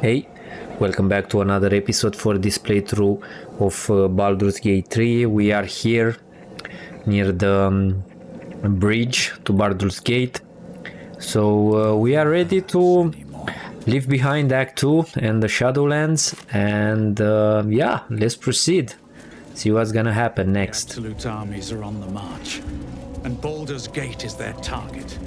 Hey, welcome back to another episode for this playthrough of Baldur's Gate 3. We are here near the bridge to Baldur's Gate. So we are ready to leave behind Act 2 and the Shadowlands, and yeah, let's proceed. See what's gonna happen next. The Absolute armies are on the march, and Baldur's Gate is their target.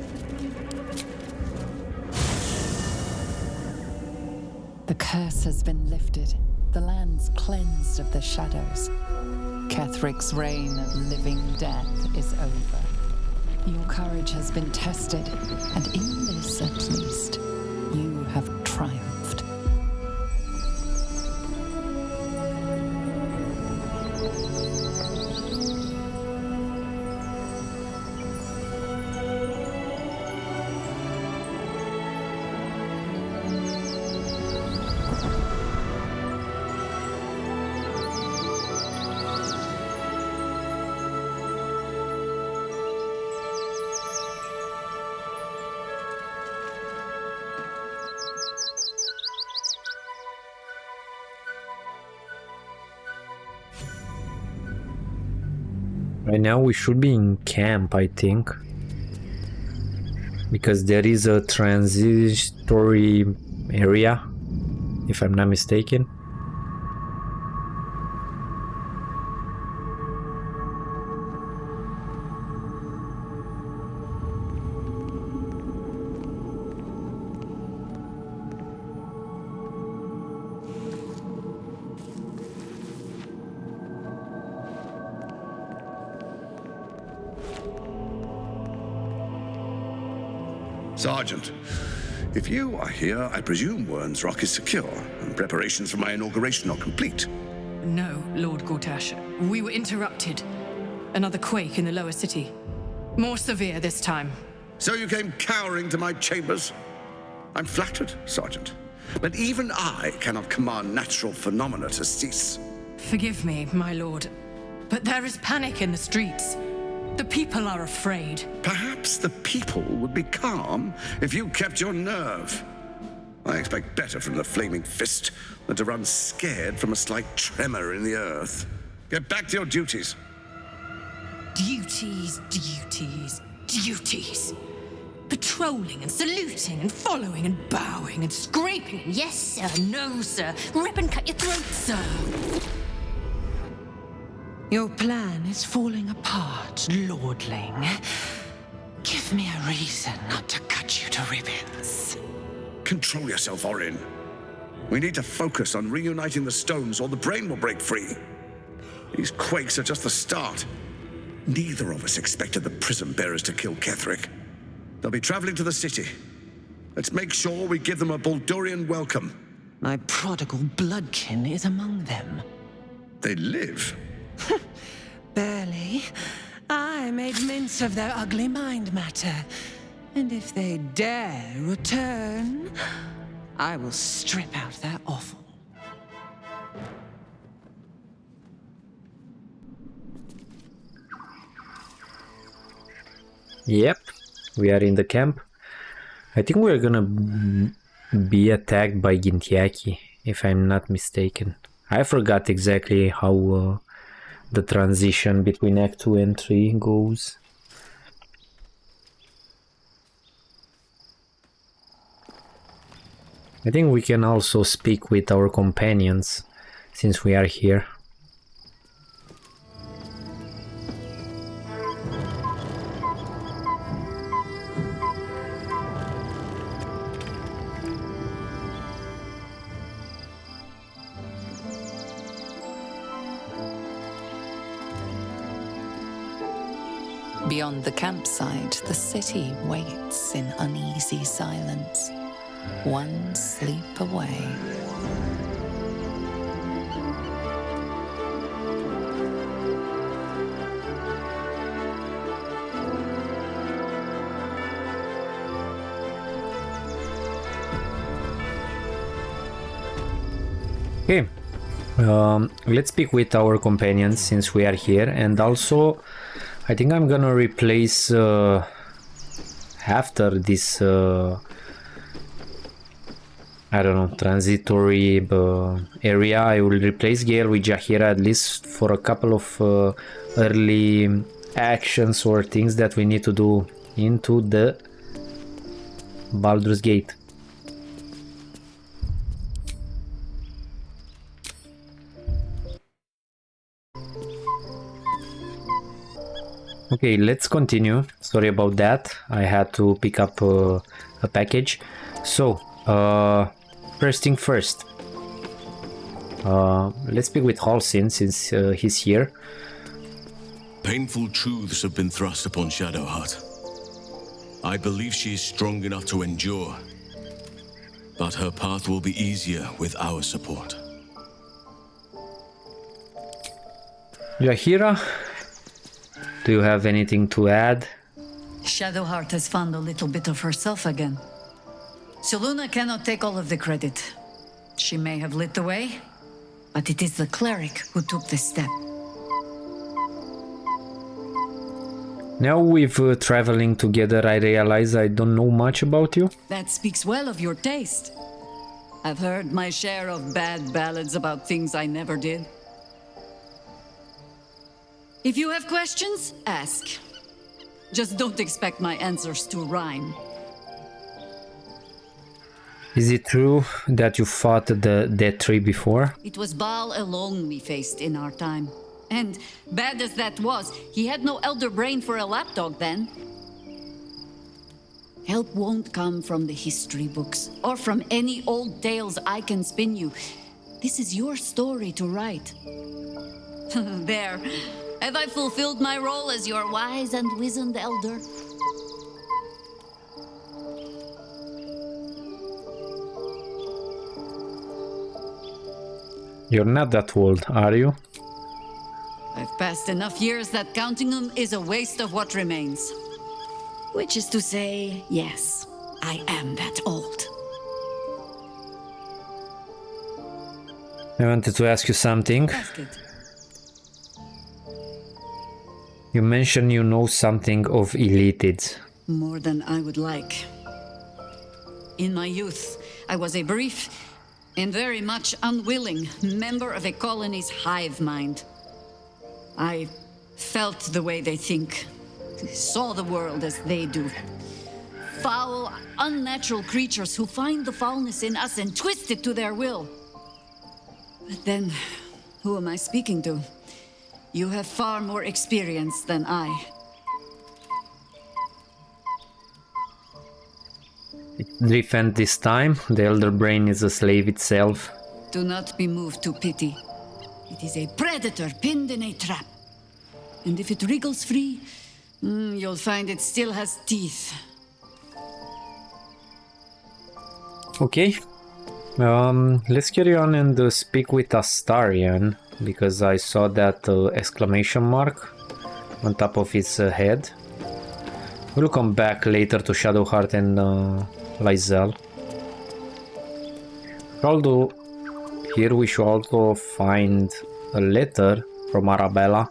The curse has been lifted, the land's cleansed of the shadows. Kethric's reign of living death is over. Your courage has been tested, and in this at least, you have triumphed. Right now we should be in camp, I think, because there is a transitory area, if I'm not mistaken. Sergeant, if you are here, I presume Wern's Rock is secure, and preparations for my inauguration are complete. No, Lord Gortash. We were interrupted. Another quake in the lower city. More severe this time. So you came cowering to my chambers? I'm flattered, Sergeant, but even I cannot command natural phenomena to cease. Forgive me, my lord, but there is panic in the streets. The people are afraid. Perhaps the people would be calm if you kept your nerve. I expect better from the Flaming Fist than to run scared from a slight tremor in the earth. Get back to your duties. Duties, duties, duties. Patrolling and saluting and following and bowing and scraping. Yes, sir. No, sir. Rip and cut your throat, sir. Your plan is falling apart, lordling. Give me a reason not to cut you to ribbons. Control yourself, Orin. We need to focus on reuniting the stones or the brain will break free. These quakes are just the start. Neither of us expected the Prism Bearers to kill Ketheric. They'll be traveling to the city. Let's make sure we give them a Baldurian welcome. My prodigal bloodkin is among them. They live. Barely. I made mince of their ugly mind matter. And if they dare return, I will strip out their offal. Yep, we are in the camp. I think we're gonna be attacked by Gintiaki, if I'm not mistaken. I forgot exactly how the transition between Act 2 and 3 goes. I think we can also speak with our companions since we are here. Beyond the campsite, the city waits in uneasy silence, one sleep away. Okay, let's speak with our companions since we are here, and also I think I'm gonna replace after this I don't know, transitory area. I will replace Gale with Jaheira at least for a couple of early actions or things that we need to do into the Baldur's Gate. Okay, let's continue. Sorry about that. I had to pick up a package. So, first thing first. Let's speak with Halsin since he's here. Painful truths have been thrust upon Shadowheart. I believe she is strong enough to endure, but her path will be easier with our support. Jaheira, do you have anything to add? Shadowheart has found a little bit of herself again. Selûne cannot take all of the credit. She may have lit the way, but it is the cleric who took this step. Now we've traveling together, I realize I don't know much about you. That speaks well of your taste. I've heard my share of bad ballads about things I never did. If you have questions, ask. Just don't expect my answers to rhyme. Is it true that you fought the Dead Tree before? It was Baal alone we faced in our time. And bad as that was, he had no elder brain for a lapdog then. Help won't come from the history books, or from any old tales I can spin you. This is your story to write. There. Have I fulfilled my role as your wise and wizened elder? You're not that old, are you? I've passed enough years that counting them is a waste of what remains. Which is to say, yes, I am that old. I wanted to ask you something. Ask it. You mentioned you know something of Illitids. More than I would like. In my youth, I was a brief and very much unwilling member of a colony's hive mind. I felt the way they think, saw the world as they do. Foul, unnatural creatures who find the foulness in us and twist it to their will. But then, who am I speaking to? You have far more experience than I. Defend this time. The Elder Brain is a slave itself. Do not be moved to pity. It is a predator pinned in a trap. And if it wriggles free, you'll find it still has teeth. Okay. Let's carry on and speak with Astarion, because I saw that exclamation mark on top of his head. We'll come back later to Shadowheart and Lae'zel. Although here we should also find a letter from Arabella,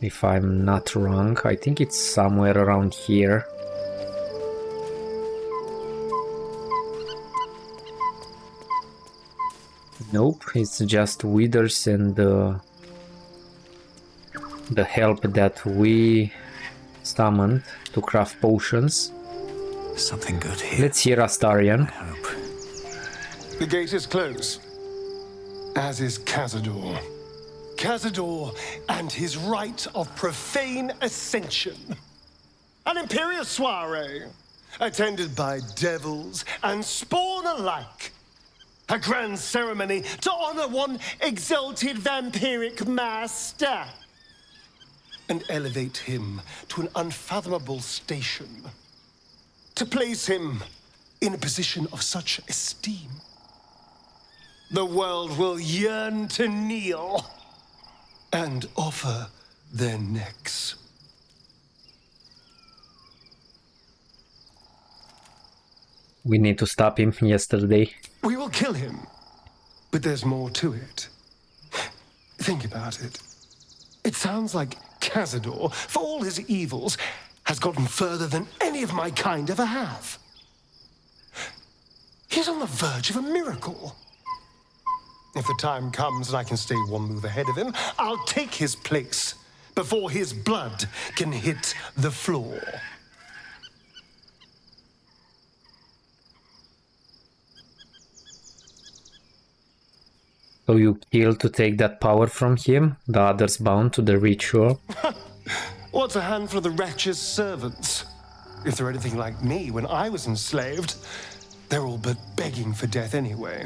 if I'm not wrong. I think it's somewhere around here. Nope, it's just withers and the help that we summoned to craft potions. Something good here. Let's hear Astarion. I hope. The gate is closed, as is Cazador. Cazador and his rite of profane ascension. An imperial soiree, attended by devils and spawn alike. A grand ceremony to honor one exalted vampiric master and elevate him to an unfathomable station. To place him in a position of such esteem, the world will yearn to kneel and offer their necks. We need to stop him yesterday. We will kill him, but there's more to it. Think about it. It sounds like Cazador, for all his evils, has gotten further than any of my kind ever have. He's on the verge of a miracle. If the time comes and I can stay one move ahead of him, I'll take his place before his blood can hit the floor. So you kill to take that power from him, the others bound to the ritual. What's a handful of the wretch's servants? If they're anything like me when I was enslaved, they're all but begging for death anyway.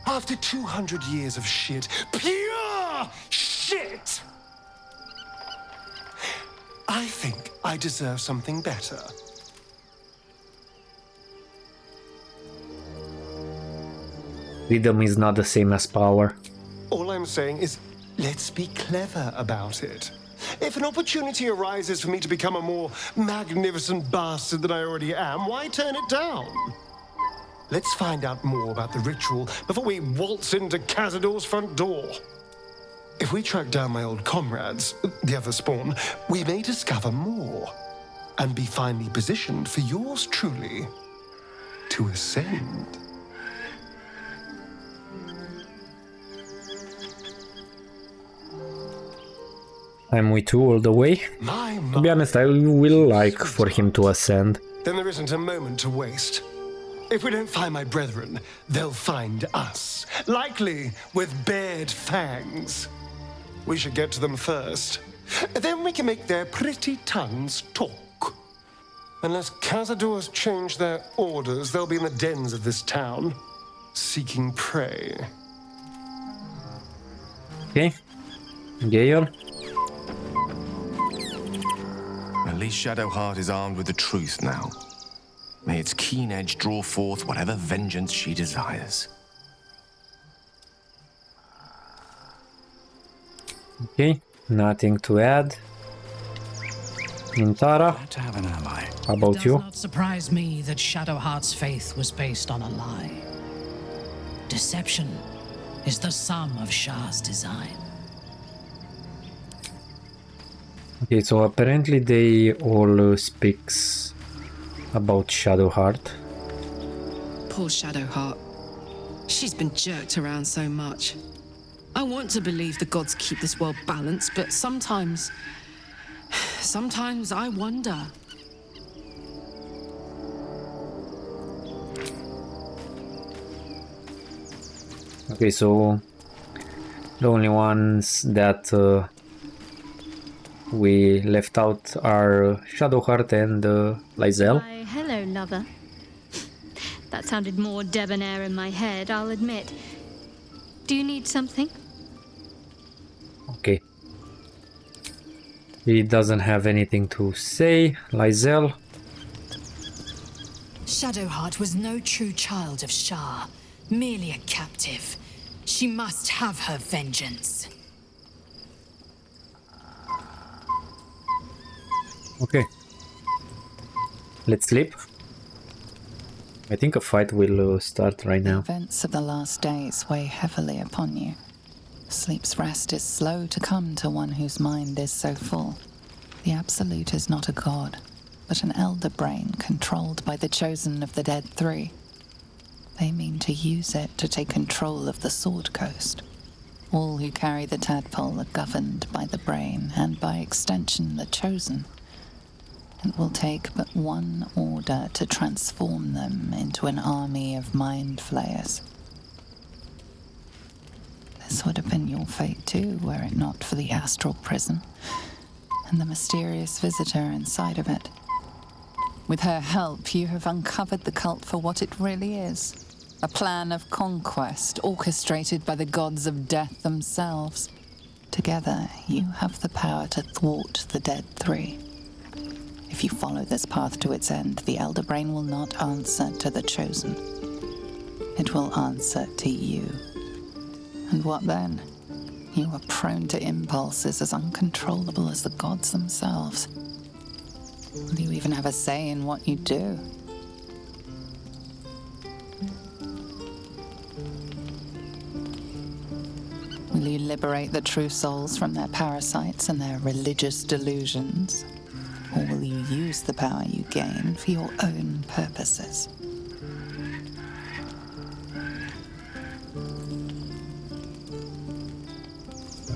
After 200 years of shit, pure shit! I think I deserve something better. Freedom is not the same as power. All I'm saying is, let's be clever about it. If an opportunity arises for me to become a more magnificent bastard than I already am, why turn it down? Let's find out more about the ritual before we waltz into Cazador's front door. If we track down my old comrades, the other spawn, we may discover more and be finally positioned for yours truly to ascend. I'm with you all the way. To be honest, I will like for him to ascend. Then there isn't a moment to waste. If we don't find my brethren, they'll find us, likely with bared fangs. We should get to them first. Then we can make their pretty tongues talk. Unless Cazadors change their orders, they'll be in the dens of this town, seeking prey. Okay. Gale. At least Shadowheart is armed with the truth now. May its keen edge draw forth whatever vengeance she desires. Okay, nothing to add. Mintara, Glad to have an ally. how about Does you? not surprise me that Shadowheart's faith was based on a lie. Deception is the sum of Shah's design. Okay, so apparently they all speaks about Shadowheart. Poor Shadowheart. She's been jerked around so much. I want to believe the gods keep this world balanced, but sometimes I wonder. Okay, so the only ones that we left out are Shadowheart and Lysel. Why, hello, lover. That sounded more debonair in my head, I'll admit. Do you need something? Okay. He doesn't have anything to say. Lysel. Shadowheart was no true child of Shah, merely a captive. She must have her vengeance. Okay. Let's sleep. I think a fight will start right now. Events of the last days weigh heavily upon you. Sleep's rest is slow to come to one whose mind is so full. The Absolute is not a god, but an elder brain controlled by the chosen of the Dead Three. They mean to use it to take control of the Sword Coast. All who carry the tadpole are governed by the brain, and by extension the chosen. It will take but one order to transform them into an army of mind flayers. This would have been your fate too, were it not for the astral prison and the mysterious visitor inside of it. With her help, you have uncovered the cult for what it really is. A plan of conquest orchestrated by the gods of death themselves. Together, you have the power to thwart the Dead Three. If you follow this path to its end, the Elder Brain will not answer to the Chosen. It will answer to you. And what then? You are prone to impulses as uncontrollable as the gods themselves. Will you even have a say in what you do? Will you liberate the true souls from their parasites and their religious delusions? Or will you use the power you gain for your own purposes?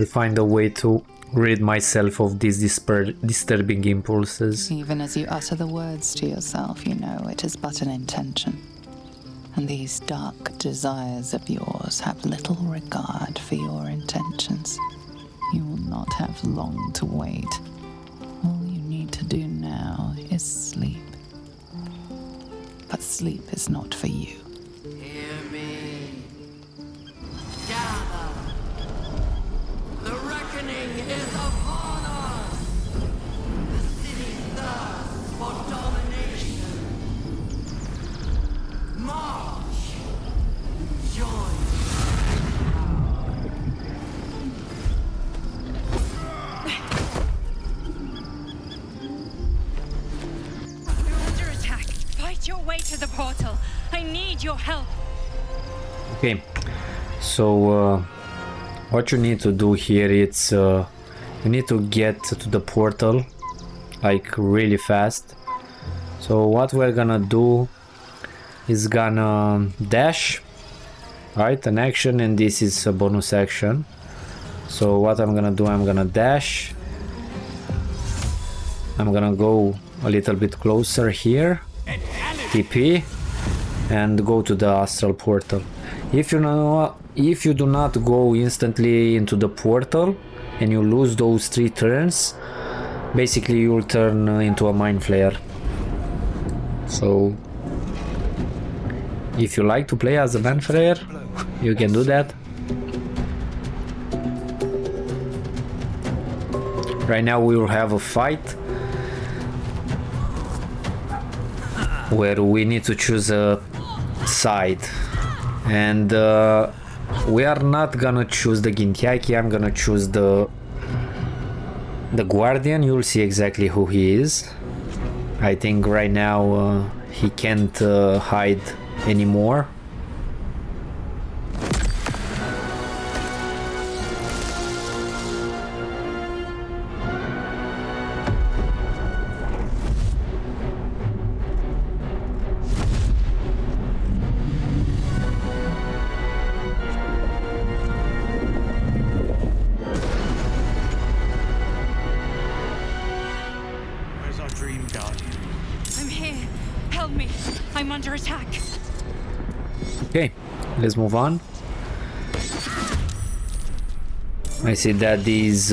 I'll find a way to rid myself of these disturbing impulses. Even as you utter the words to yourself, you know it is but an intention. And these dark desires of yours have little regard for your intentions. You will not have long to wait. All you need to do now is sleep. But sleep is not for you. Hear me. Gather. The reckoning is upon us. The city thirsts for domination. March. Join. You're under attack. Fight your way to the portal. I need your help. Okay, so what you need to do here is you need to get to the portal like really fast. So what we're gonna do is gonna dash, right, an action, and this is a bonus action. So what I'm gonna do, I'm gonna dash, I'm gonna go a little bit closer here, TP, and go to the astral portal. If you do not go instantly into the portal and you lose those 3 turns, basically you'll turn into a mind flayer. So if you like to play as a mind flayer, you can do that. Right now we will have a fight where we need to choose a side, and we are not gonna choose the Gintiaki. I'm gonna choose the Guardian. You'll see exactly who he is. I think right now he can't hide anymore. Where's our dream guardian? I'm here. Help me. I'm under attack. Okay, let's move on. I see that these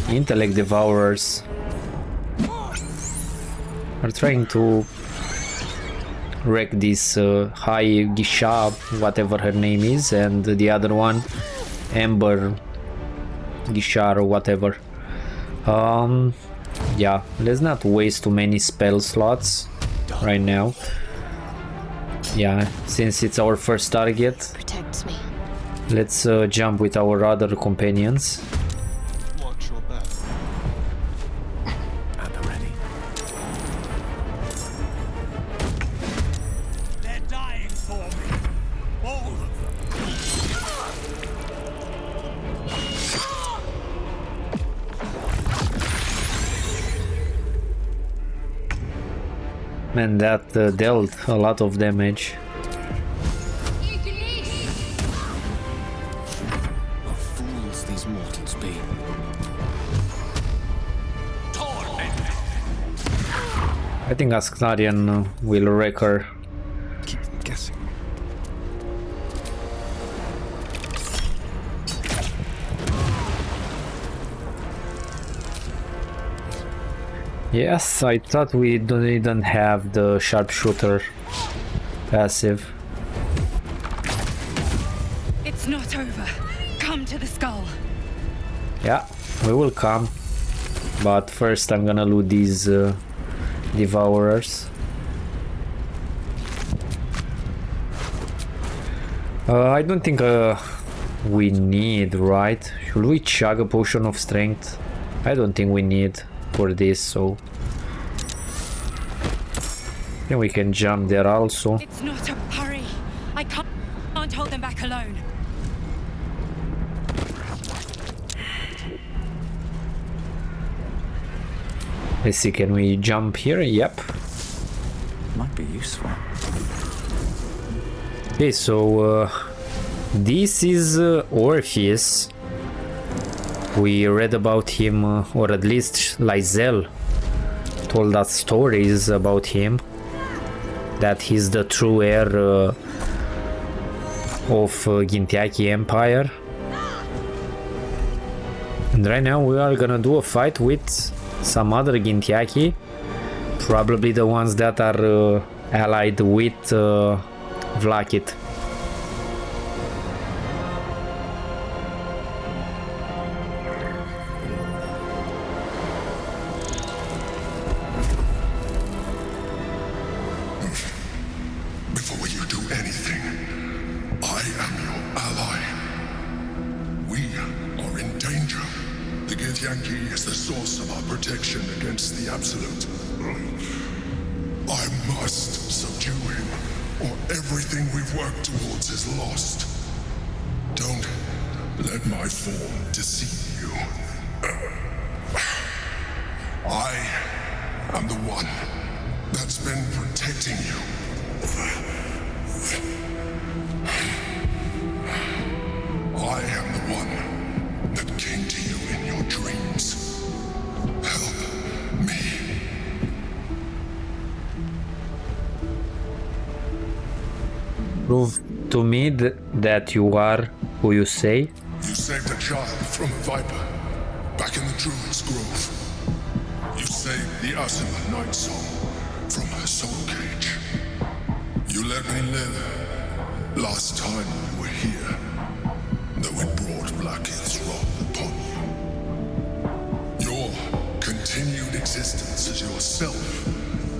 intellect devourers are trying to wreck this High Gisha, whatever her name is, and the other one, Ember Gishar or whatever. Yeah, let's not waste too many spell slots right now. Yeah, since it's our first target, Protects me. let's jump with our other companions. Watch your back. At the ready. They're dying for me. All of them. Man, that dealt a lot of damage. What fools these mortals be. I think Asclarian will wreck her. Keep them guessing. Yes, I thought we didn't have the sharpshooter passive. It's not over. Come to the skull. Yeah, we will come. But first I'm gonna loot these devourers. I don't think we need, right? Should we chug a potion of strength? I don't think we need for this, so then we can jump there also. It's not a hurry. I can't hold them back alone. Let's see, can we jump here? Yep. Might be useful. Okay, so this is Orpheus. We read about him, or at least Lysel told us stories about him, that he's the true heir of Gintiaki Empire. And right now we are gonna do a fight with some other Gintiaki, probably the ones that are allied with Vlaakith. Before you do anything, I am your ally. We are in danger. The Githyanki is the source of our protection against the Absolute. I must subdue him, or everything we've worked towards is lost. Don't let my form deceive you. I am the one that's been protecting you. I am the one that came to you in your dreams. Help me. Prove to me that you are who you say. You saved a child from a viper back in the Druid's Grove. You saved the Asima Night Soul from her soul cage. You let me live last time we were here, though it brought Blackith's wrath upon you. Your continued existence as yourself,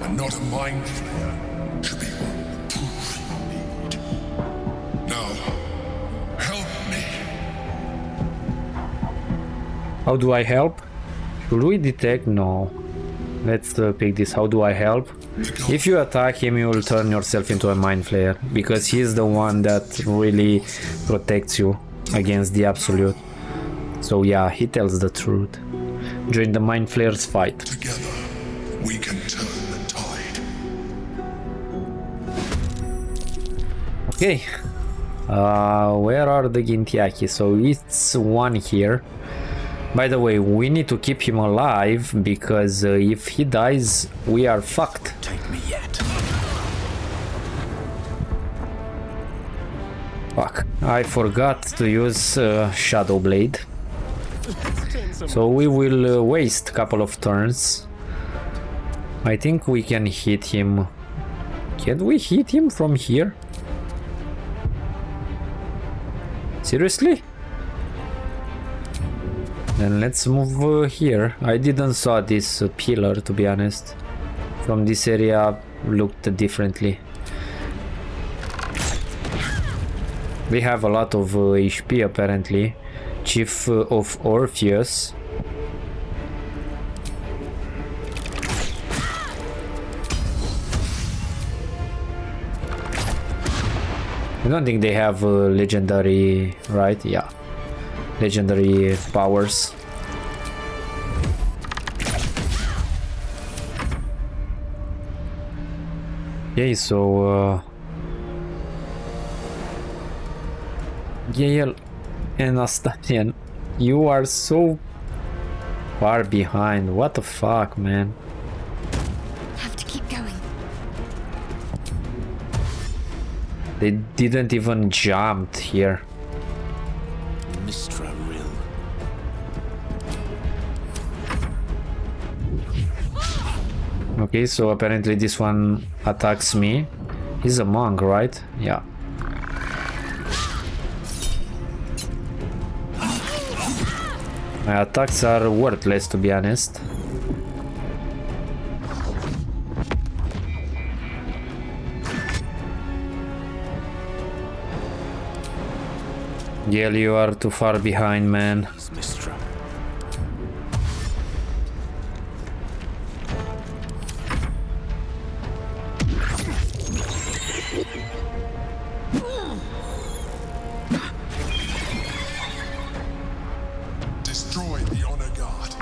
and not a mind flayer, should be all the proof you need. Now, help me. How do I help? Should we detect? No. Let's pick this. How do I help? If you attack him, you will turn yourself into a mind flayer, because he's the one that really protects you against the Absolute. So yeah, he tells the truth. Join the mind flayers fight. Together, we can turn the tide. Okay. Where are the Gintiaki? So it's one here. By the way, we need to keep him alive, because if he dies, we are fucked. Take me yet. Fuck. I forgot to use Shadow Blade. So we will waste a couple of turns. I think we can hit him. Can we hit him from here? Seriously? Then let's move here. I didn't saw this pillar, to be honest. From this area looked differently. We have a lot of HP apparently. Chief of Orpheus. I don't think they have legendary, right? Yeah. Legendary powers. Okay, so Gale and Astarian, you are so far behind. What the fuck, man? Have to keep going. They didn't even jump here. Mistra Rill. Okay, so apparently this one attacks me. He's a monk, right? Yeah. My attacks are worthless, to be honest. Gale, you are too far behind, man. Mistra. Destroy the Honor Guard.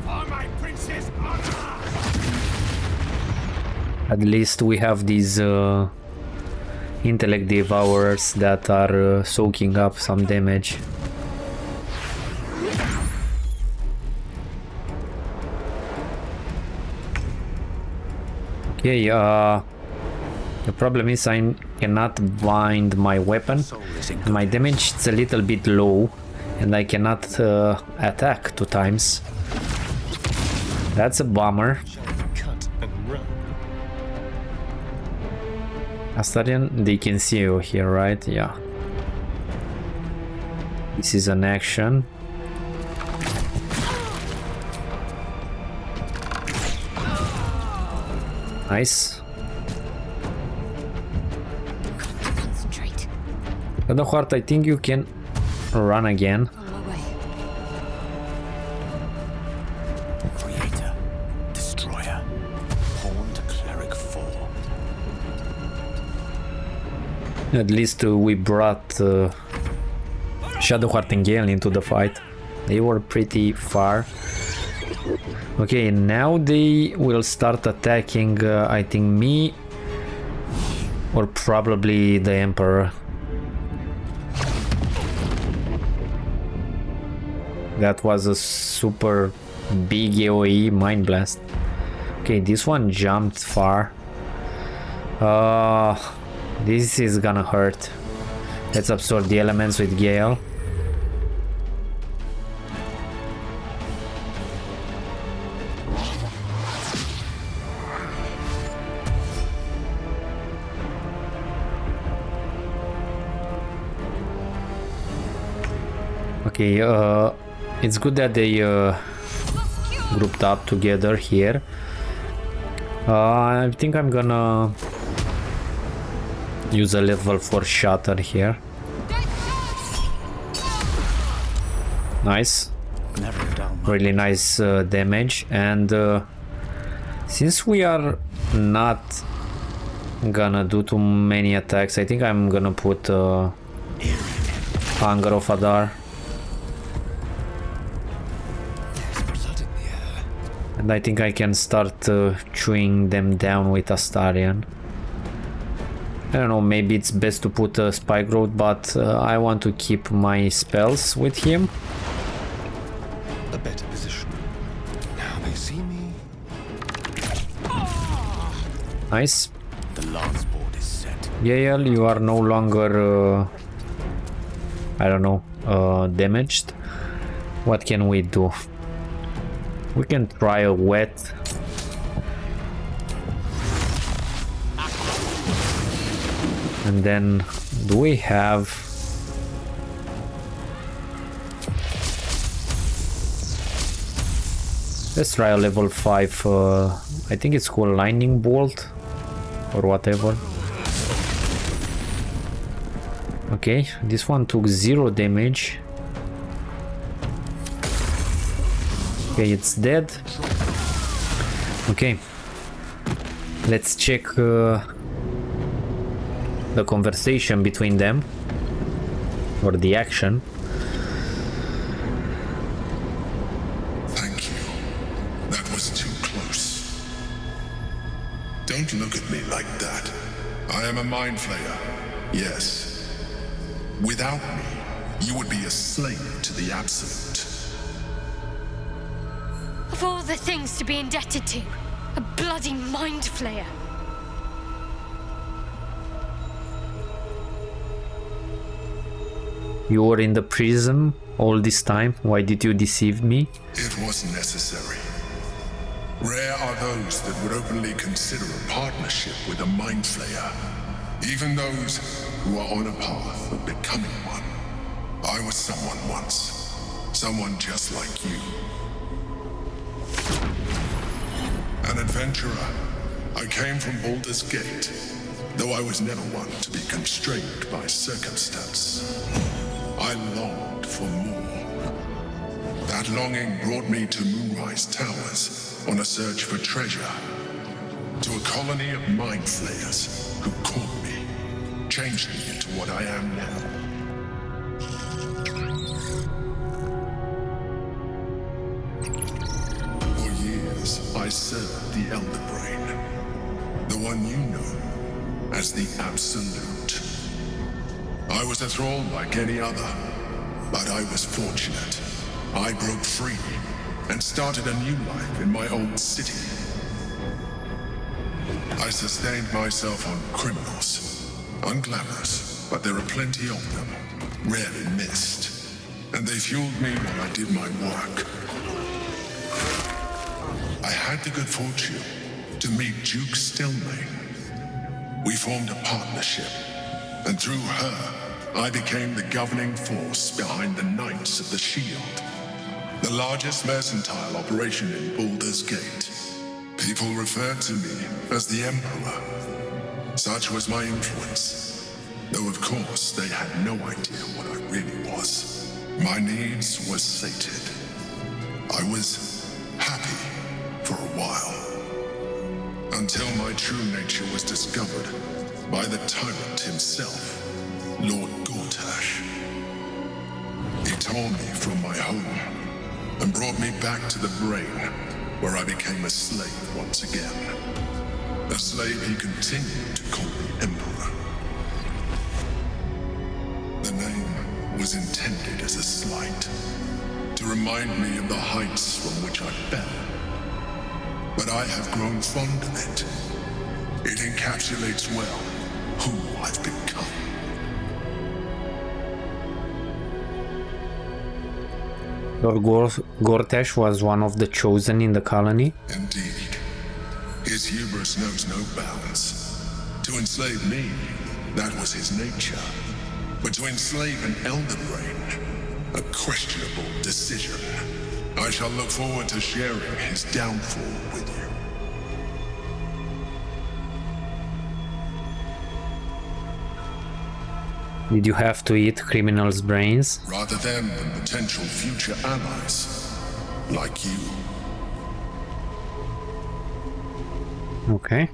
For my prince's honor! At least we have these intellect devourers that are soaking up some damage. Okay, the problem is I cannot bind my weapon. My damage is a little bit low and I cannot attack 2 times. That's a bummer. Astarion, they can see you here, right? Yeah. This is an action. Nice. Concentrate. Shadowheart, I think you can run again. Creator, destroyer, pawn to cleric 4. At least we brought Shadowheart and Gale into the fight. They were pretty far. Okay, now they will start attacking, I think, me or probably the Emperor. That was a super big AoE Mind Blast. Okay, this one jumped far. This is gonna hurt. Let's absorb the elements with Gale. Okay, it's good that they grouped up together here. I think I'm gonna use a level 4 shatter here. Nice. Really nice damage. And since we are not gonna do too many attacks, I think I'm gonna put Hunger of Adar. And I think I can start chewing them down with Astarion. I don't know, maybe it's best to put a Spike Growth, but I want to keep my spells with him. A better position. Now they see me. Nice. The lance board is set. Gale, you are no longer, I don't know, damaged. What can we do? We can try a wet. And then, do we have... Let's try a level 5, I think it's called Lightning Bolt, or whatever. Okay, this one took 0 damage. Okay, it's dead. Okay, let's check the conversation between them, or the action. Thank you. That was too close. Don't look at me like that. I am a mind flayer. Yes. Without me, you would be a slave to the Absolute. Of all the things to be indebted to, a bloody mind flayer. You were in the prison all this time? Why did you deceive me? It was necessary. Rare are those that would openly consider a partnership with a mind flayer. Even those who are on a path of becoming one. I was someone once. Someone just like you. An adventurer. I came from Baldur's Gate, though I was never one to be constrained by circumstance. I longed for more. That longing brought me to Moonrise Towers on a search for treasure. To a colony of mind flayers who caught me, changed me into what I am now. For years, I served the Elder Brain, the one you know as the Absolute. I was a thrall like any other, but I was fortunate. I broke free and started a new life in my old city. I sustained myself on criminals. Unglamorous, but there are plenty of them, rarely missed. And they fueled me while I did my work. I had the good fortune to meet Duke Stelmane. We formed a partnership, and through her, I became the governing force behind the Knights of the Shield, the largest mercantile operation in Baldur's Gate. People referred to me as the Emperor. Such was my influence, though of course they had no idea what I really was. My needs were sated. I was happy for a while, until my true nature was discovered by the tyrant himself, Lord Gortash. He tore me from my home and brought me back to the brain, where I became a slave once again. A slave he continued to call me Emperor. The name was intended as a slight, to remind me of the heights from which I fell. But I have grown fond of it. It encapsulates well who I've become. Lord Gortash was one of the chosen in the colony? Indeed. His hubris knows no bounds. To enslave me, that was his nature. But to enslave an Elder Brain, a questionable decision. I shall look forward to sharing his downfall with you. Did you have to eat criminals' brains? Rather than potential future allies, like you. Okay.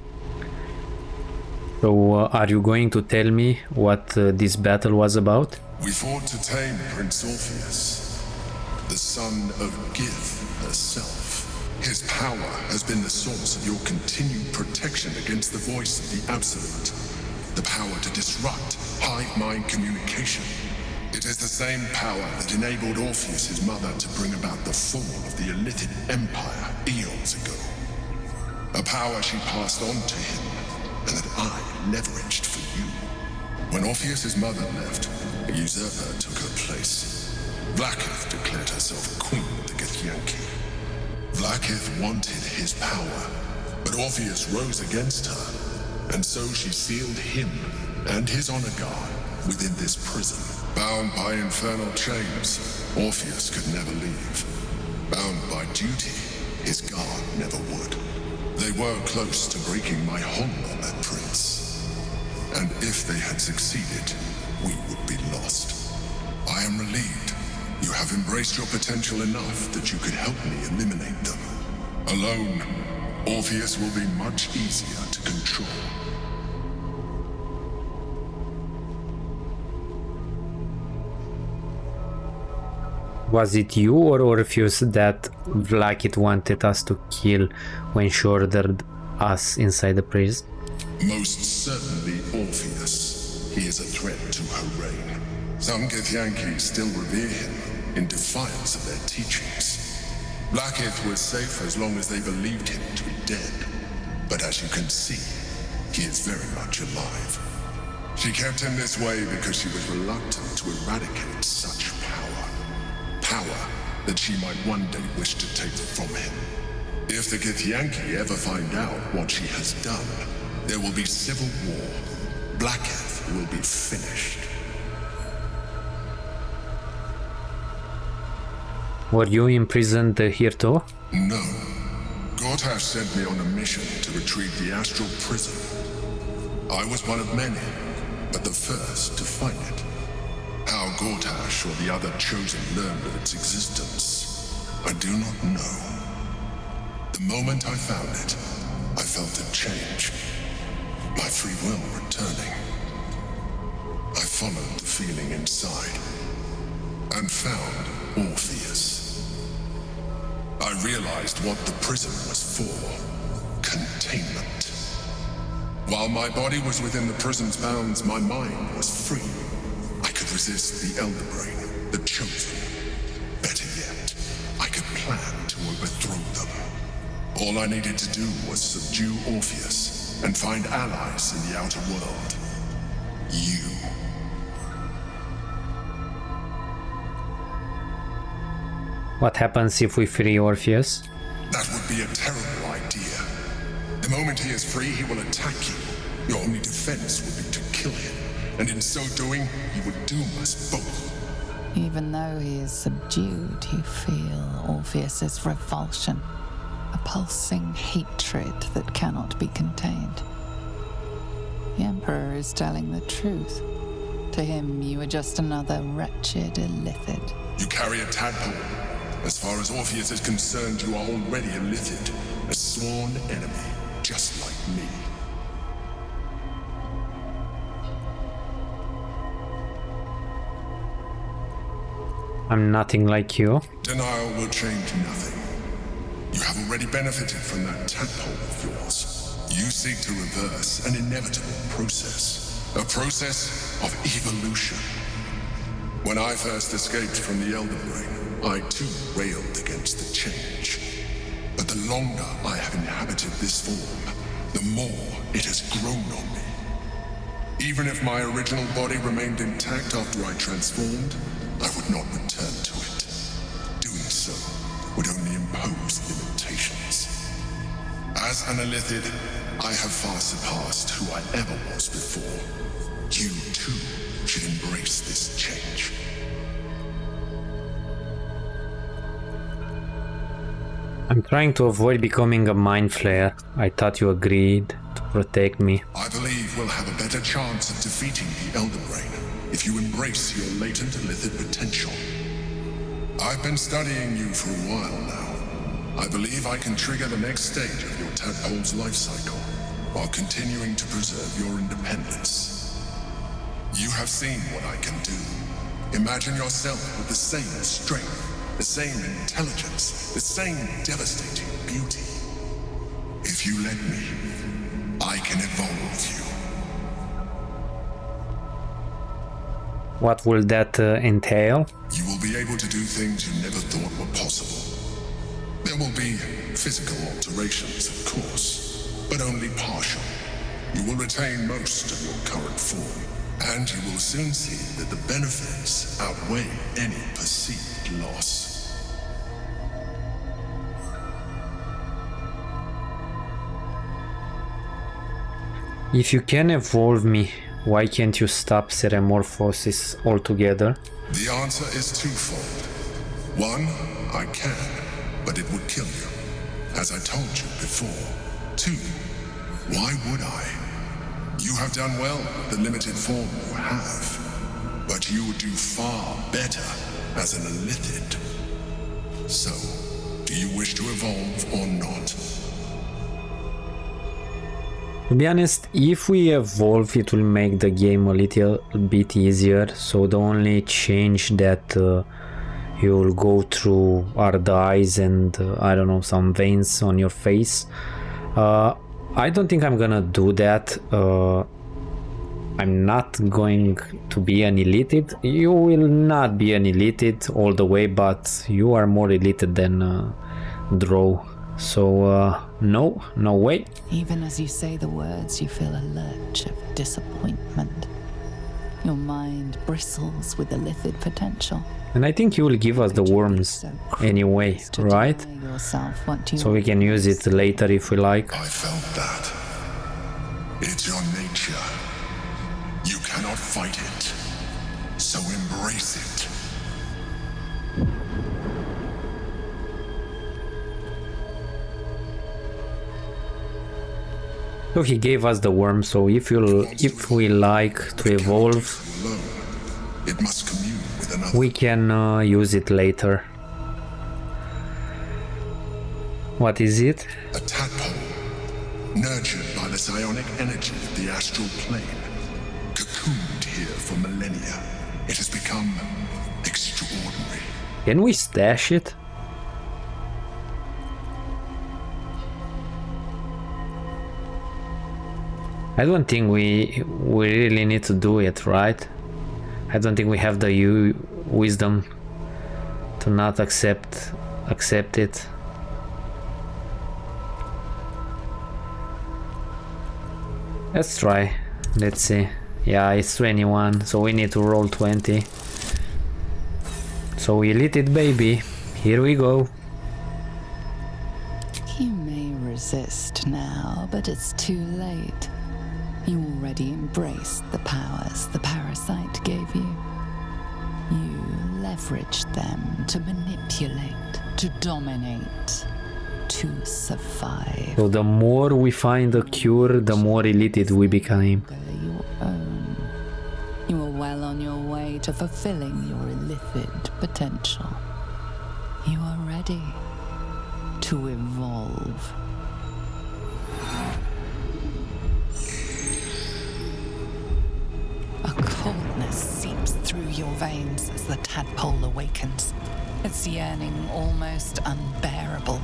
So, are you going to tell me what this battle was about? We fought to tame Prince Orpheus, the son of Gith herself. His power has been the source of your continued protection against the voice of the Absolute. The power to disrupt hive mind communication. It is the same power that enabled Orpheus' mother to bring about the fall of the Illithid Empire eons ago. A power she passed on to him, and that I leveraged for you. When Orpheus' mother left, a usurper took her place. Vlaakith declared herself queen of the Githyanki. Vlaakith wanted his power, but Orpheus rose against her, and so she sealed him and his honor guard within this prison. Bound by infernal chains, Orpheus could never leave. Bound by duty, his guard never would. They were close to breaking my hold on that prince. And if they had succeeded, we would be lost. I am relieved. You have embraced your potential enough that you could help me eliminate them. Alone, Orpheus will be much easier to control. Was it you or Orpheus that Vlaakith wanted us to kill when she ordered us inside the prison? Most certainly Orpheus. He is a threat to her reign. Some Githyanki still revere him in defiance of their teachings. Vlaakith was safe as long as they believed him to be dead. But as you can see, he is very much alive. She kept him this way because she was reluctant to eradicate such power. Power that she might one day wish to take from him. If the Githyanki ever find out what she has done, there will be civil war. Vlaakith will be finished. Were you imprisoned here too? No. Gortash sent me on a mission to retrieve the astral prison. I was one of many, but the first to find it. How Gortash or the other chosen learned of its existence, I do not know. The moment I found it, I felt a change. My free will returning. I followed the feeling inside and found Orpheus. I realized what the prison was for. Containment. While my body was within the prison's bounds, my mind was free. resist the Elder Brain, the Chosen. Better yet, I could plan to overthrow them. All I needed to do was subdue Orpheus and find allies in the outer world. You. What happens if we free Orpheus? That would be a terrible idea. The moment he is free, he will attack you. Your only defense would be to kill him, and in so doing, he would doom us both. Even though he is subdued, you feel Orpheus's revulsion, a pulsing hatred that cannot be contained. The Emperor is telling the truth. To him, you are just another wretched illithid. You carry a tadpole. As far as Orpheus is concerned, you are already a illithid, a sworn enemy, just like me. I'm nothing like you. Denial will change nothing. You have already benefited from that tadpole of yours. You seek to reverse an inevitable process. A process of evolution. When I first escaped from the Elder Brain, I too railed against the change. But the longer I have inhabited this form, the more it has grown on me. Even if my original body remained intact after I transformed, I would not return to it. Doing so would only impose limitations. As an illithid, I have far surpassed who I ever was before. You too should embrace this change. I'm trying to avoid becoming a mind flayer. I thought you agreed to protect me. I believe we'll have a better chance of defeating the Elder Brain if you embrace your latent illithid potential. I've been studying you for a while now. I believe I can trigger the next stage of your tadpole's life cycle while continuing to preserve your independence. You have seen what I can do. Imagine yourself with the same strength, the same intelligence, the same devastating beauty. If you let me, I can evolve you. What will that entail? You will be able to do things you never thought were possible. There will be physical alterations, of course, but only partial. You will retain most of your current form, and you will soon see that the benefits outweigh any perceived loss. If you can evolve me, why can't you stop Ceremorphosis altogether? The answer is twofold. One, I can, but it would kill you, as I told you before. Two, why would I? You have done well with the limited form you have, but you would do far better as an illithid. So, do you wish to evolve or not? To be honest, if we evolve, it will make the game a little bit easier. So the only change that you will go through are the eyes and I don't know, some veins on your face. I don't think I'm gonna do that. I'm not going to be an illithid. You will not be an illithid all the way, but you are more illithid than Drow. So no way. Even as you say the words, you feel a lurch of disappointment. Your mind bristles with illithid potential. And I think you will give us the worms anyway, right? So we can use it later if we like. I felt that. It's your nature. You cannot fight it. So embrace it. So he gave us the worm, so if we like to evolve, it must commune with another. We can use it later. What is it? A tadpole, nurtured by the psionic energy of the astral plane, cocooned here for millennia. It has become extraordinary. Can we stash it? I don't think we really need to do it, right? I don't think we have the wisdom to not accept it. Let's try. Let's see. Yeah, it's 21, so we need to roll 20. So we lit it, baby. Here we go. You may resist now, but it's too late. You already embraced the powers the parasite gave you. You leveraged them to manipulate, to dominate, to survive. So the more we find a cure, the more elated we become. Your own. You are well on your way to fulfilling your illicit potential. You are ready to evolve. A coldness seeps through your veins as the tadpole awakens, its yearning almost unbearable.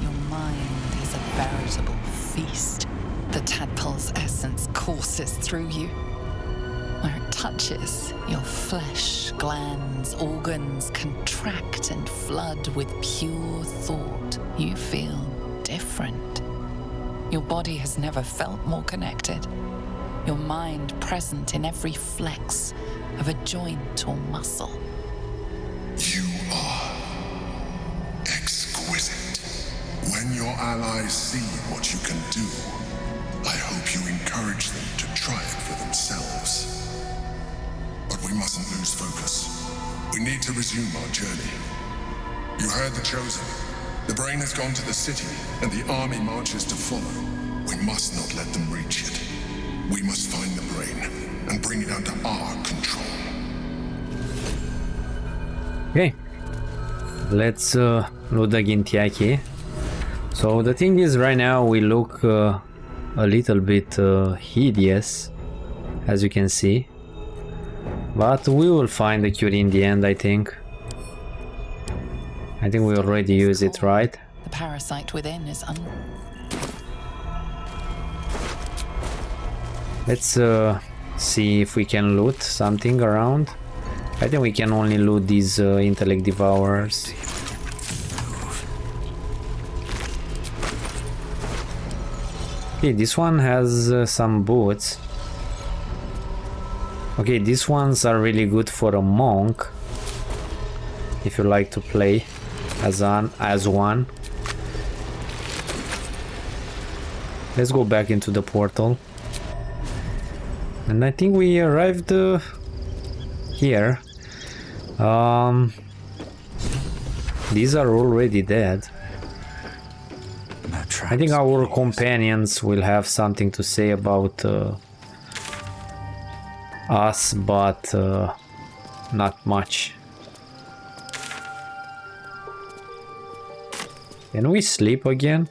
Your mind is a veritable feast. The tadpole's essence courses through you. Where it touches, your flesh, glands, organs contract and flood with pure thought. You feel different. Your body has never felt more connected. Your mind present in every flex of a joint or muscle. You are exquisite. When your allies see what you can do, I hope you encourage them to try it for themselves. But we mustn't lose focus. We need to resume our journey. You heard the Chosen. The brain has gone to the city, and the army marches to follow. We must not let them reach it. We must find the brain and bring it under our control. Okay, let's load the Gintiaki. So the thing is, right now we look a little bit hideous, as you can see. But we will find the cure in the end, I think. I think we already used it, right? The parasite within is Let's see if we can loot something around. I think we can only loot these intellect devourers. Okay, this one has some boots. Okay, these ones are really good for a monk, if you like to play as one. Let's go back into the portal. And I think we arrived here. These are already dead. I think our companions will have something to say about us, but not much. Can we sleep again?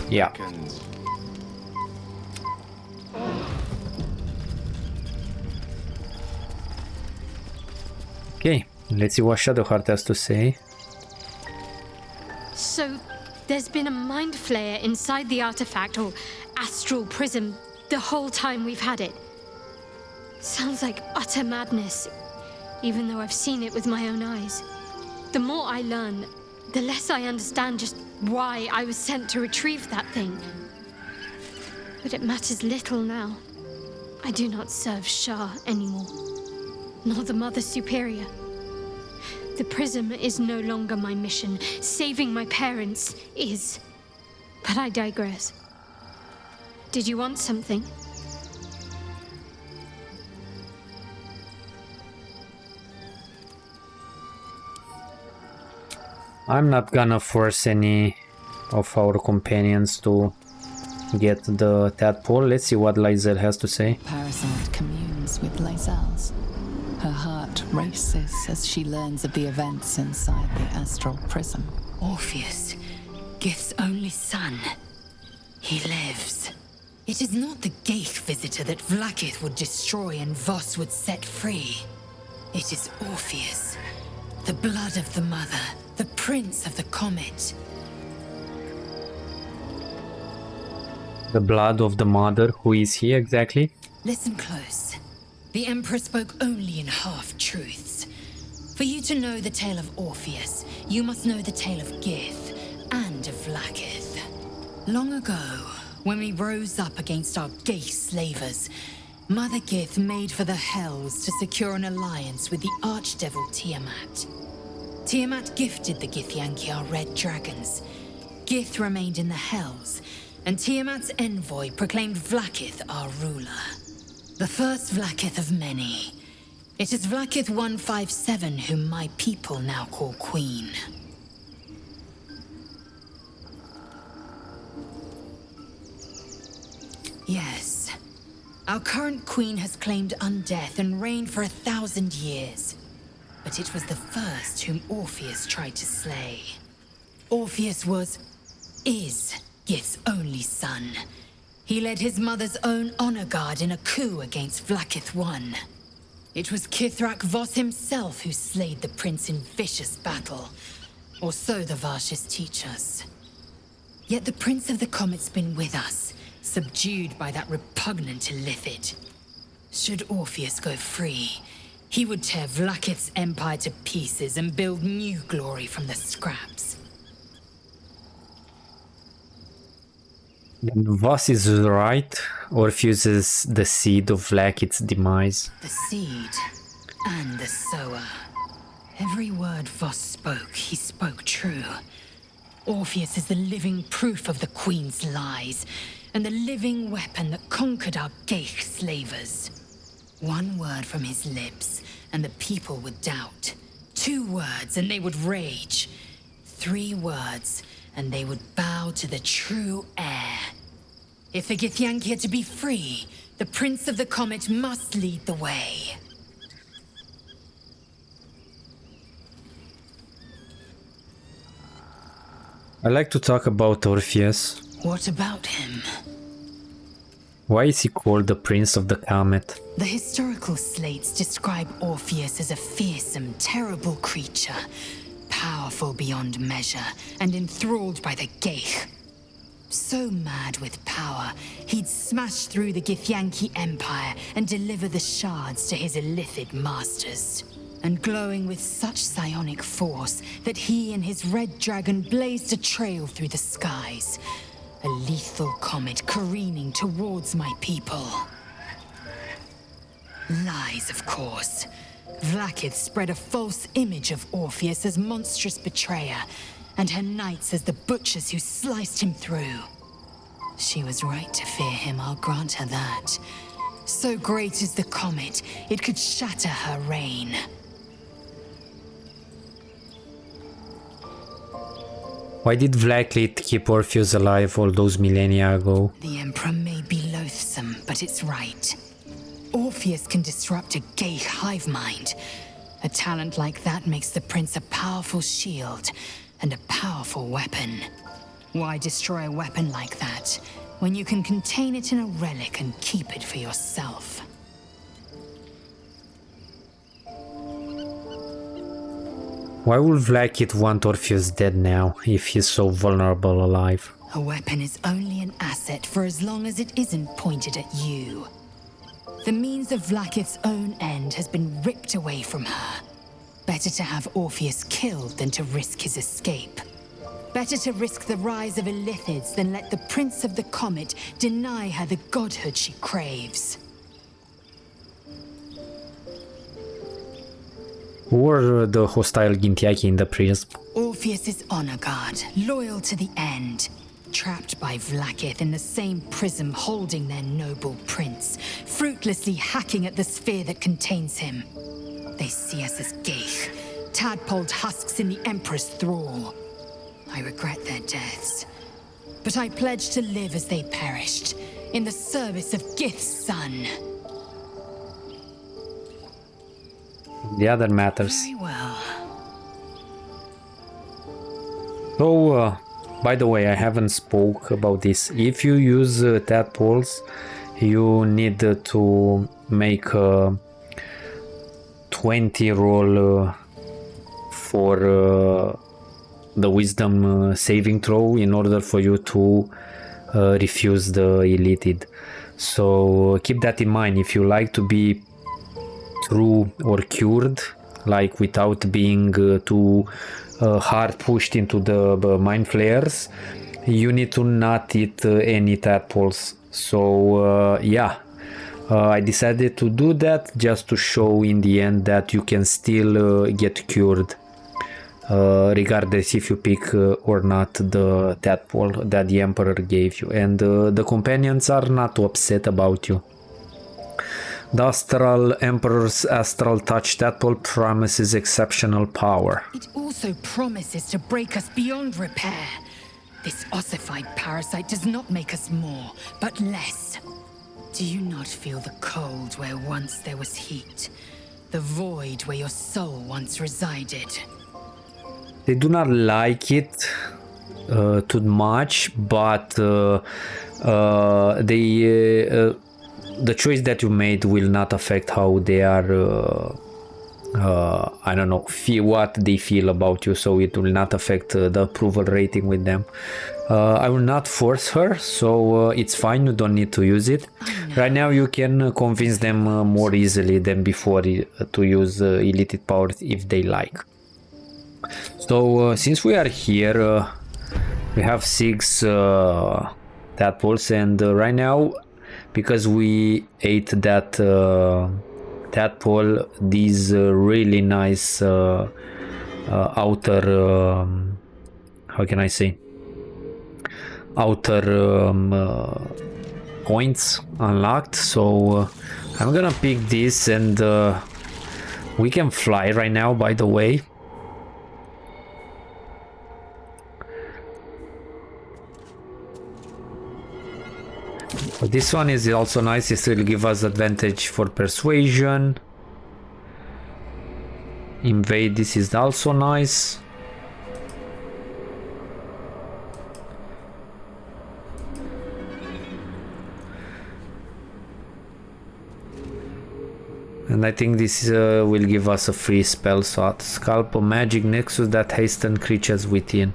Yeah. Okay, let's see what Shadowheart has to say. So, there's been a mind flayer inside the artifact, or astral prism, the whole time we've had it. Sounds like utter madness, even though I've seen it with my own eyes. The more I learn, the less I understand just why I was sent to retrieve that thing. But it matters little now. I do not serve Shah anymore, nor the Mother Superior. The prism is no longer my mission. Saving my parents is. But I digress. Did you want something? I'm not gonna force any of our companions to get the tadpole. Let's see what Lae'zel has to say. Parasite communes with Lae'zel's. Her heart races as she learns of the events inside the astral prism. Orpheus, Gith's only son. He lives. It is not the Geich visitor that Vlaakith would destroy and Voss would set free. It is Orpheus, the blood of the mother, the prince of the comet. The blood of the mother. Who is he exactly? Listen close. The Emperor spoke only in half-truths. For you to know the tale of Orpheus, you must know the tale of Gith and of Vlaakith. Long ago, when we rose up against our gay slavers, Mother Gith made for the Hells to secure an alliance with the archdevil Tiamat. Tiamat gifted the Githyanki our red dragons. Gith remained in the Hells, and Tiamat's envoy proclaimed Vlaakith our ruler. The first Vlaakith of many. It is Vlaakith 157 whom my people now call Queen. Yes. Our current queen has claimed undeath and reigned for 1,000 years. But it was the first whom Orpheus tried to slay. Orpheus is Gith's only son. He led his mother's own honor guard in a coup against Vlaakith I. It was Kithrak Voss himself who slayed the prince in vicious battle. Or so the Varshas teach us. Yet the Prince of the Comet's been with us, subdued by that repugnant Illithid. Should Orpheus go free, he would tear Vlaakith's empire to pieces and build new glory from the scraps. Voss is right. Orpheus is the seed of Vlaakith's demise. The seed and the sower. Every word Voss spoke, he spoke true. Orpheus is the living proof of the Queen's lies, and the living weapon that conquered our Geich slavers. One word from his lips, and the people would doubt. 2 words, and they would rage. 3 words, and they would bow to the true heir. If the Githyanki are to be free, the Prince of the Comet must lead the way. I like to talk about Orpheus. What about him? Why is he called the Prince of the Comet? The historical slates describe Orpheus as a fearsome, terrible creature, powerful beyond measure, and enthralled by the Geich. So mad with power, he'd smash through the Githyanki Empire and deliver the shards to his Illithid masters. And glowing with such psionic force that he and his red dragon blazed a trail through the skies. A lethal comet careening towards my people. Lies, of course. Vlaakith spread a false image of Orpheus as monstrous betrayer, and her knights as the butchers who sliced him through. She was right to fear him, I'll grant her that. So great is the comet, it could shatter her reign. Why did Vlaakith keep Orpheus alive all those millennia ago? The Emperor may be loathsome, but it's right. Orpheus can disrupt a Geich hive mind. A talent like that makes the Prince a powerful shield and a powerful weapon. Why destroy a weapon like that when you can contain it in a relic and keep it for yourself? Why would Vlaakith want Orpheus dead now, if he's so vulnerable alive? A weapon is only an asset for as long as it isn't pointed at you. The means of Vlaakith's own end has been ripped away from her. Better to have Orpheus killed than to risk his escape. Better to risk the rise of Illithids than let the Prince of the Comet deny her the godhood she craves. Who were the hostile Githyanki in the prism? Orpheus's honor guard, loyal to the end. Trapped by Vlaakith in the same prism holding their noble prince, fruitlessly hacking at the sphere that contains him. They see us as Geich, tadpoled husks in the Emperor's thrall. I regret their deaths, but I pledge to live as they perished, in the service of Gith's son. The other matters. Very well. So, by the way, I haven't spoke about this. If you use tadpoles, you need to make a 20 roll for the wisdom saving throw in order for you to refuse the elated. So keep that in mind. If you like to be true or cured, like without being too hard pushed into the mind flayers, you need to not eat any tadpoles. So yeah, I decided to do that just to show in the end that you can still get cured, regardless if you pick or not the tadpole that the Emperor gave you, and the companions are not upset about you. The Astral Emperor's Astral Touch tadpole promises exceptional power. It also promises to break us beyond repair. This ossified parasite does not make us more, but less. Do you not feel the cold where once there was heat? The void where your soul once resided? They do not like it too much, but the choice that you made will not affect how they are, I don't know, feel what they feel about you, so it will not affect the approval rating with them. I will not force her, so it's fine, you don't need to use it. Right now you can convince them more easily than before to use elite powers if they like. So since we are here, we have 6 tadpoles, and right now, because we ate that tadpole, these really nice outer, how can I say, outer points unlocked. So I'm gonna pick this, and we can fly right now, by the way. But this one is also nice. It will give us advantage for persuasion. Invade, this is also nice. And I think this will give us a free spell slot. Scalp a magic nexus that hastens creatures within.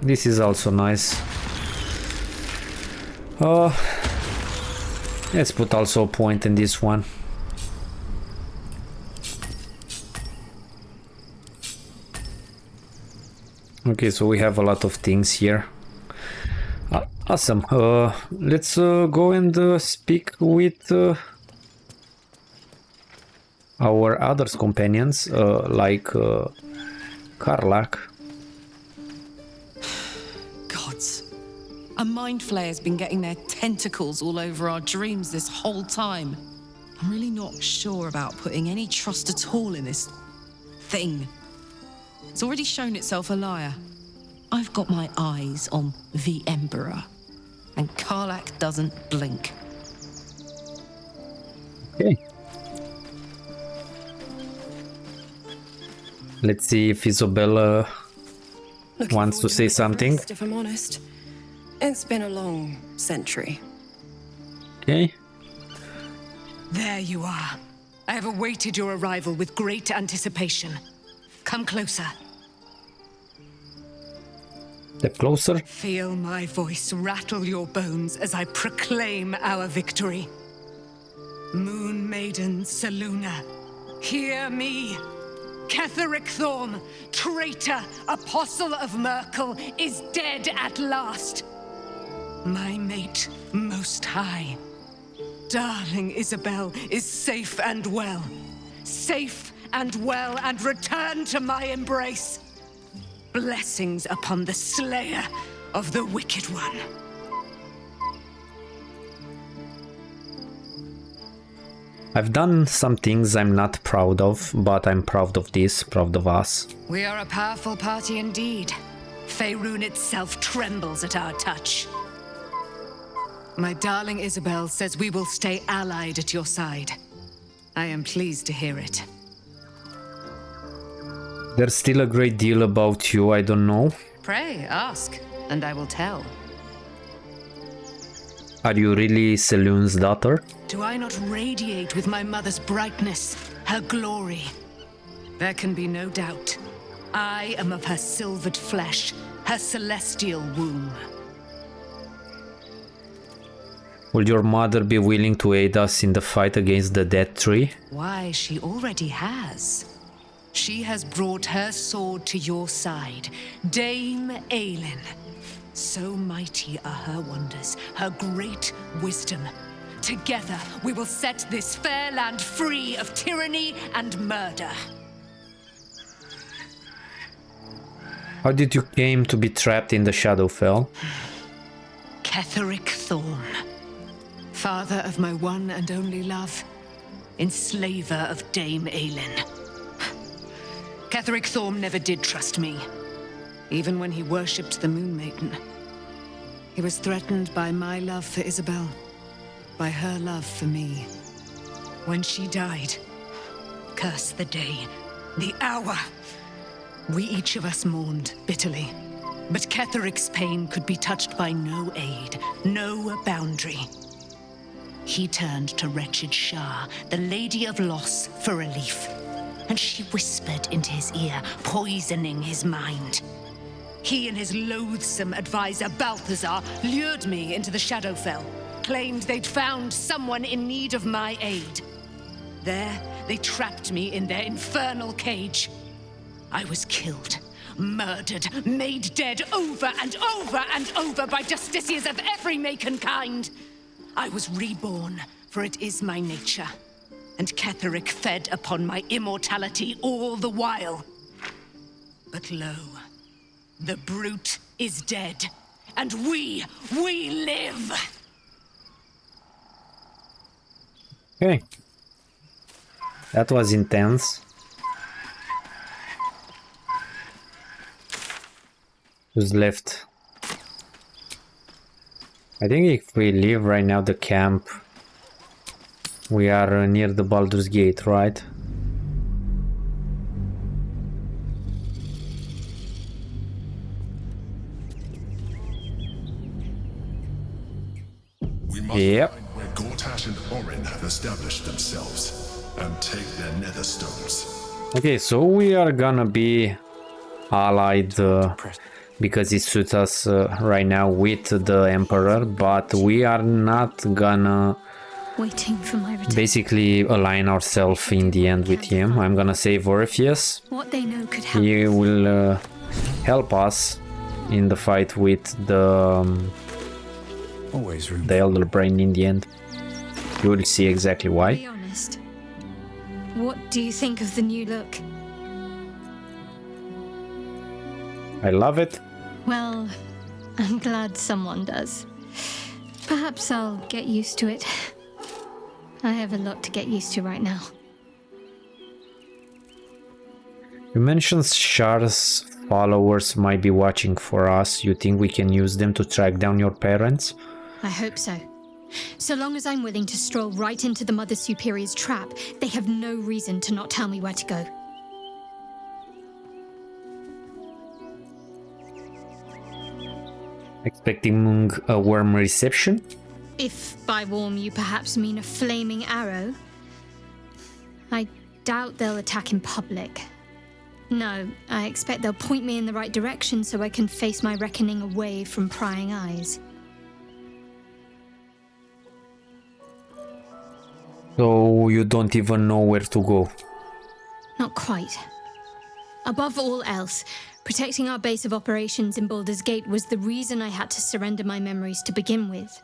This is also nice. Let's put also a point in this one. Okay, so we have a lot of things here. Awesome. Let's go and speak with our other companions, like Karlach. Gods. A mind flayer's been getting their tentacles all over our dreams this whole time. I'm really not sure about putting any trust at all in this thing. It's already shown itself a liar. I've got my eyes on the Emperor, and Karlach doesn't blink. Okay. Let's see if Isabella wants to say something. If I'm honest, it's been a long century. Okay. There you are. I have awaited your arrival with great anticipation. Come closer. Step closer. Feel my voice rattle your bones as I proclaim our victory. Moon Maiden Selûne, hear me. Ketheric Thorm, traitor, apostle of Merkel, is dead at last. My mate, Most High. Darling Isabel is safe and well. Safe and well, and returned to my embrace. Blessings upon the slayer of the Wicked One. I've done some things I'm not proud of, but I'm proud of this, proud of us. We are a powerful party indeed. Faerûn itself trembles at our touch. My darling Isabel says we will stay allied at your side. I am pleased to hear it. There's still a great deal about you I don't know. Pray, ask, and I will tell. Are you really Selûne's daughter? Do I not radiate with my mother's brightness, her glory? There can be no doubt. I am of her silvered flesh, her celestial womb. Will your mother be willing to aid us in the fight against the Dead Tree? Why, she already has. She has brought her sword to your side, Dame Aelin. So mighty are her wonders, her great wisdom. Together we will set this fair land free of tyranny and murder. How did you came to be trapped in the Shadowfell? Ketheric Thorn, father of my one and only love, enslaver of Dame Aelin. Ketheric Thorn never did trust me, even when he worshipped the Moon Maiden. He was threatened by my love for Isabel, by her love for me. When she died, curse the day, the hour. We each of us mourned bitterly, but Ketheric's pain could be touched by no aid, no boundary. He turned to wretched Shah, the Lady of Loss, for relief, and she whispered into his ear, poisoning his mind. He and his loathsome advisor, Balthazar, lured me into the Shadowfell, claimed they'd found someone in need of my aid. There, they trapped me in their infernal cage. I was killed, murdered, made dead over and over and over by justiciars of every make and kind. I was reborn, for it is my nature, and Ketheric fed upon my immortality all the while. But lo, the brute is dead, and we live! Okay. That was intense. Who's left? I think if we leave right now the camp, we are near the Baldur's Gate, right? We must find where Gortash and Orin have established themselves and take their nether stones. Okay, so we are gonna be allied because it suits us right now with the Emperor, but we are not gonna Waiting for my return. basically align ourselves in the end with him. I'm gonna save Orpheus. What they know could help. He will help us in the fight with the Elder Brain in the end. You will see exactly why. Be honest. What do you think of the new look? I love it. Well, I'm glad someone does. Perhaps I'll get used to it. I have a lot to get used to right now. You mentioned Char's followers might be watching for us. You think we can use them to track down your parents? I hope so. So long as I'm willing to stroll right into the Mother Superior's trap, they have no reason to not tell me where to go. Expecting a warm reception? If by warm you perhaps mean a flaming arrow. I doubt they'll attack in public. No, I expect they'll point me in the right direction so I can face my reckoning away from prying eyes. So you don't even know where to go? Not quite. Above all else, protecting our base of operations in Baldur's Gate was the reason I had to surrender my memories to begin with.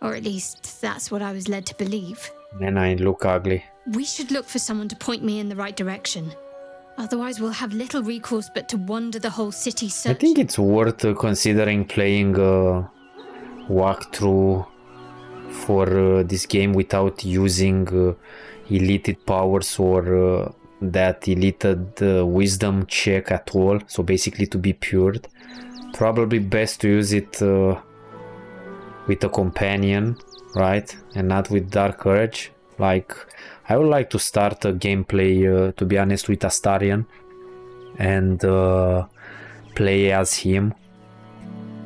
Or at least, that's what I was led to believe. And I look ugly. We should look for someone to point me in the right direction. Otherwise, we'll have little recourse but to wander the whole city I searching. think it's worth considering playing a walkthrough for this game without using elite powers or that elite wisdom check at all. So basically to be pured. Probably best to use it with a companion, right? And not with Dark Courage. Like, I would like to start a gameplay, to be honest, with Astarion and play as him,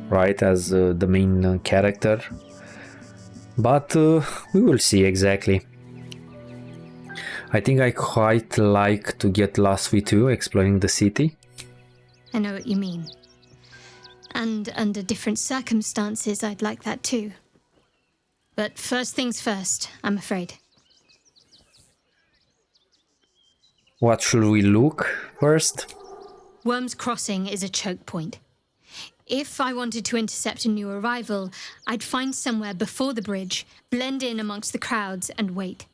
right? As the main character. But we will see exactly. I think I quite like to get lost with you, exploring the city. I know what you mean. And under different circumstances, I'd like that too. But first things first, I'm afraid. What should we look first? Worm's Crossing is a choke point. If I wanted to intercept a new arrival, I'd find somewhere before the bridge, blend in amongst the crowds, and wait.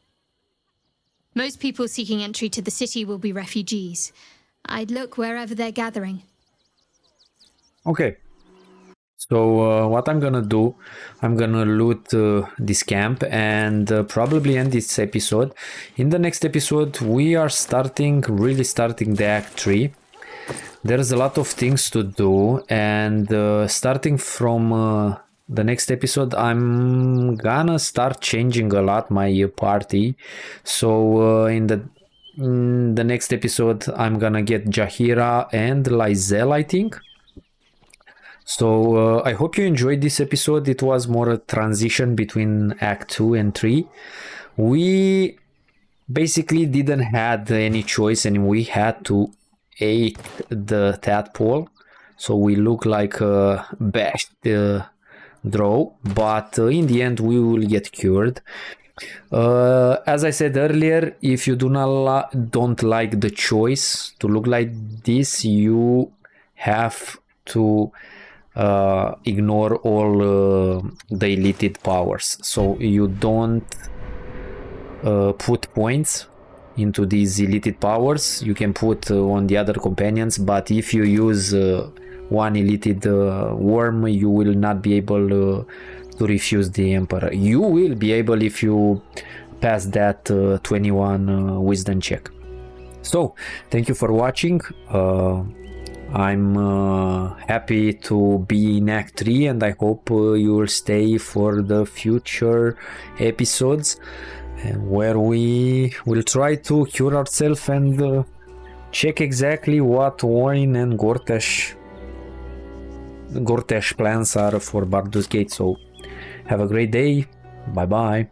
Most people seeking entry to the city will be refugees. I'd look wherever they're gathering. Okay. So what I'm gonna do, I'm gonna loot this camp and probably end this episode. In the next episode, we are really starting the Act 3. There's a lot of things to do, and starting from the next episode, I'm gonna start changing a lot my party. So in the next episode, I'm gonna get Jaheira and Lysel, I think. So I hope you enjoyed this episode. It was more a transition between Act 2 and 3. We basically didn't have any choice, and we had to ate the tadpole, so we look like a bashed drow, but in the end we will get cured. As I said earlier, if you don't like the choice to look like this, you have to ignore all the elite powers, so you don't put points into these elite powers. You can put on the other companions, but if you use one elite worm, you will not be able to refuse the Emperor. You will be able if you pass that 21 wisdom check. So thank you for watching. I'm happy to be in Act 3, and I hope you will stay for the future episodes, where we will try to cure ourselves and check exactly what Oin and Gortash plans are for Baldur's Gate. So have a great day. Bye bye.